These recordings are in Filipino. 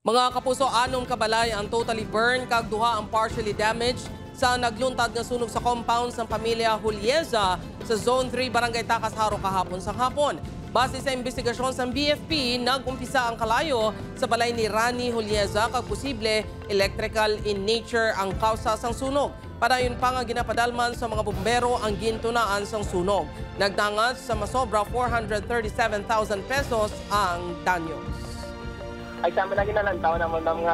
Mga kapuso, 6 kabalay ang totally burned kag duha ang partially damaged sa nagluntad nga sunog sa compound sa pamilya Julieza sa Zone 3 Barangay Takas Haro kahapon sa hapon. Base sa investigasyon sa BFP, nag-umpisa ang kalayo sa balay ni Rani Julieza kag posible electrical in nature ang kausa sang sunog. Padayon pa nga ginapadalman sa mga bumbero ang gintunaan sang sunog. Nagdangat sa masobra 437,000 pesos ang danyos. Ay sa amin na ginalantaw naman ng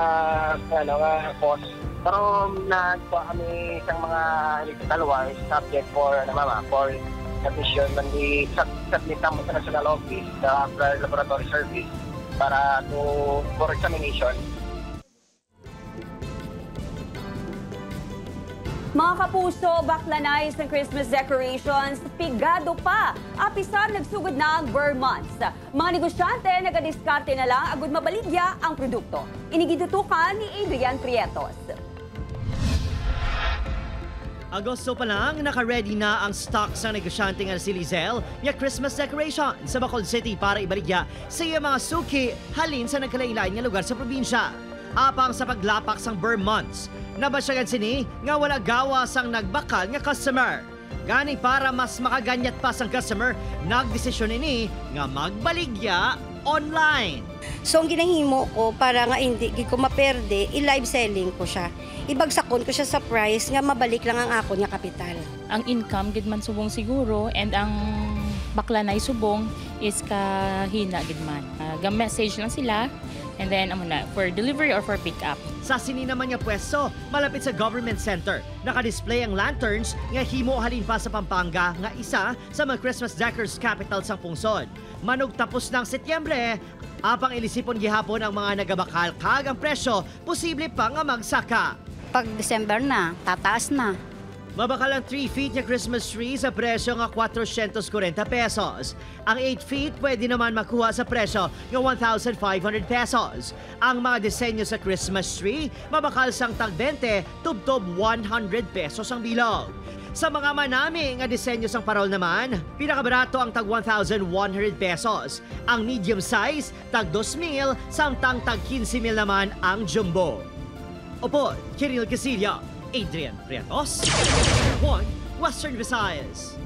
mga cost. Pero nagpa kami isang mga electrical wires subject for submission ng submit ng National Office sa laboratory service para for examination. Mga kapuso, baklanay ng Christmas decorations, pigado pa. Apisan nagsugod na ang Burr months. Mga negosyante, nagadiskarte na lang agud mabaligya ang produkto. Inigitutukan ni Adrian Prietos. Agosto pa lang, naka-ready na ang stock sa negosyante nga si Lizel niya Christmas decoration sa Bacolod City para ibaligya sa iya mga suki halin sa nagkalailain nga lugar sa probinsya. Apang sa paglapak sang Burr months, nabasyagan sini nga wala gawas ang nagbakal nga customer. Gani para mas makaganyat pa sang customer, nagdesisyon ini nga magbaligya online. So ang ginahimo ko para nga hindi ko maperde, i-live selling ko siya. Ibagsakon ko siya sa price nga mabalik lang ang ako niya kapital. Ang income gid man subong siguro and ang baklanay subong is kahina gid man. Ga-message lang sila and then for delivery or for pick up. Sa sini naman nga pwesto, malapit sa government center, naka-display ang lanterns nga himo halin pa sa Pampanga nga isa sa mga Christmas decors capital sang pungsod. Manog tapos ng Setyembre, apang ilisipon gihapon ang mga nagabakal kag ang presyo, posible pa nga magsaka. Pag December na, tataas na. Mabakal ang 3 feet na Christmas tree sa presyo nga 440 pesos. Ang 8 feet pwede naman makuha sa presyo nga 1,500 pesos. Ang mga disenyo sa Christmas tree, mabakal sang tag 20, tubtob 100 pesos ang bilog. Sa mga manami nga disenyo sang parol naman, pinakabarato ang tag 1,100 pesos. Ang medium size, tag 2,000, samtang tag 15,000 naman ang jumbo. Opo, Kiril Casilla, Adrian Prietos, 1 Western Visayas.